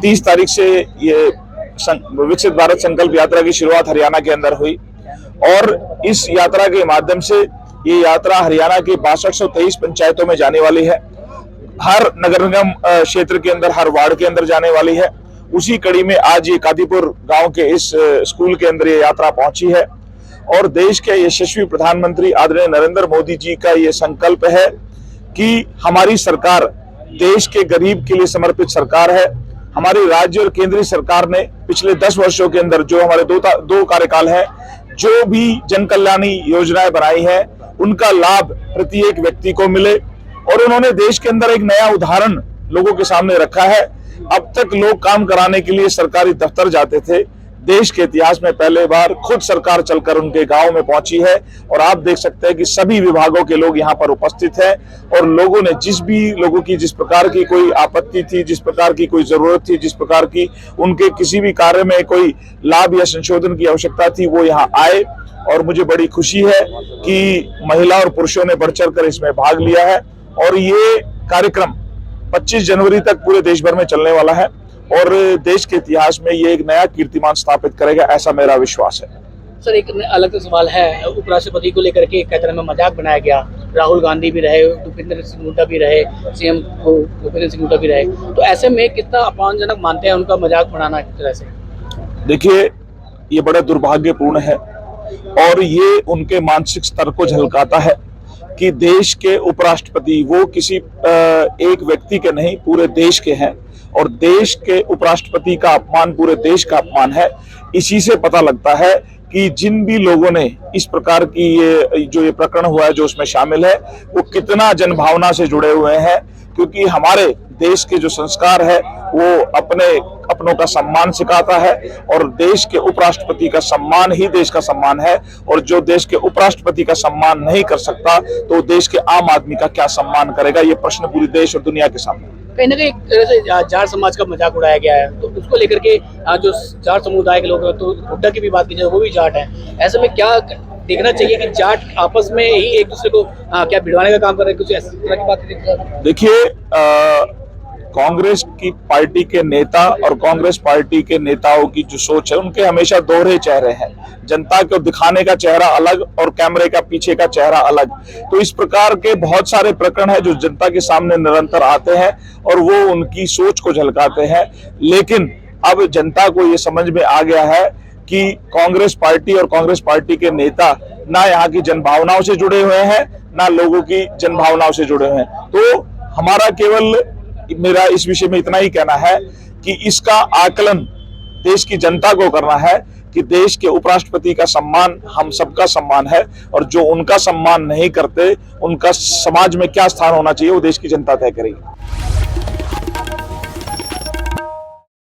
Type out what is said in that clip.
30 तारीख से ये विकसित भारत संकल्प यात्रा की शुरुआत हरियाणा के अंदर हुई और इस यात्रा के माध्यम से ये यात्रा हरियाणा के 6223 पंचायतों में जाने वाली है। हर नगर निगम क्षेत्र के अंदर, हर वार्ड के अंदर जाने वाली है। उसी कड़ी में आज ये कादीपुर गांव के इस स्कूल के अंदर ये यात्रा पहुंची है और देश के यशस्वी प्रधानमंत्री आदरणीय नरेंद्र मोदी जी का ये संकल्प है कि हमारी सरकार देश के गरीब के लिए समर्पित सरकार है। हमारी राज्य और केंद्रीय सरकार ने पिछले 10 वर्षों के अंदर जो हमारे दो कार्यकाल है, जो भी जन कल्याणी योजनाएं बनाई है, उनका लाभ प्रत्येक व्यक्ति को मिले और उन्होंने देश के अंदर एक नया उदाहरण लोगों के सामने रखा है। अब तक लोग काम कराने के लिए सरकारी दफ्तर जाते थे, देश के इतिहास में पहले बार खुद सरकार चलकर उनके गांव में पहुंची है और आप देख सकते हैं कि सभी विभागों के लोग यहां पर उपस्थित हैं और लोगों ने जिस प्रकार की कोई आपत्ति थी, जिस प्रकार की कोई जरूरत थी, जिस प्रकार की उनके किसी भी कार्य में कोई लाभ या संशोधन की आवश्यकता थी, वो यहाँ आए और मुझे बड़ी खुशी है कि महिला और पुरुषों ने बढ़ चढ़ कर इसमें भाग लिया है और ये कार्यक्रम 25 जनवरी तक पूरे देश भर में चलने वाला है और देश के इतिहास में ये एक नया कीर्तिमान स्थापित करेगा, ऐसा मेरा विश्वास है। सर, एक अलग सवाल है, उपराष्ट्रपति को लेकर के एक तरह में मजाक बनाया गया। राहुल गांधी भी रहे, भूपेंद्र सिंह हुड्डा भी रहे, सीएम भूपेंद्र सिंह हुड्डा भी रहे, तो ऐसे में कितना अपमानजनक मानते हैं उनका मजाक बनाना एक तरह से? देखिए, ये बड़ा दुर्भाग्यपूर्ण है और ये उनके मानसिक स्तर को झलकाता है कि देश के उपराष्ट्रपति वो किसी एक व्यक्ति के नहीं, पूरे देश के हैं और देश के उपराष्ट्रपति का अपमान पूरे देश का अपमान है। इसी से पता लगता है कि जिन भी लोगों ने इस प्रकार की ये प्रकरण हुआ है, जो उसमें शामिल है, वो कितना जनभावना से जुड़े हुए हैं, क्योंकि हमारे देश के जो संस्कार है वो अपनों का सम्मान सिखाता है और देश के उपराष्ट्रपति का सम्मान ही देश का सम्मान है और जो देश के उपराष्ट्रपति का सम्मान नहीं कर सकता तो देश के आम आदमी का क्या सम्मान करेगा, ये प्रश्न पूरी देश और दुनिया के सामने। कहीं ना कहीं एक तरह से जाट समाज का मजाक उड़ाया गया है, तो उसको लेकर के जो जाट समुदाय के लोग हैं, तो हुड्डा की भी बात की जाए, वो भी जाट है। ऐसे में क्या देखना चाहिए कि जाट आपस में ही एक दूसरे को क्या भिड़वाने का काम कर रहे हैं, कुछ इस तरह की बात? देखिए, कांग्रेस की पार्टी के नेता और कांग्रेस पार्टी के नेताओं की जो सोच है, उनके हमेशा दोहरे चेहरे हैं। जनता को दिखाने का चेहरा अलग और कैमरे का पीछे का चेहरा अलग। तो इस प्रकार के बहुत सारे प्रकरण हैं जो जनता के सामने निरंतर आते हैं और वो उनकी सोच को झलकाते हैं। लेकिन अब जनता को ये समझ में आ गया है कि कांग्रेस पार्टी और कांग्रेस पार्टी के नेता ना यहाँ की जनभावनाओं से जुड़े हुए हैं, ना लोगों की जनभावनाओं से जुड़े हुए हैं। तो हमारा मेरा इस विषय में इतना ही कहना है कि इसका आकलन देश की जनता को करना है कि देश के उपराष्ट्रपति का सम्मान हम सबका सम्मान है और जो उनका सम्मान नहीं करते, उनका समाज में क्या स्थान होना चाहिए, वो देश की जनता तय करेगी।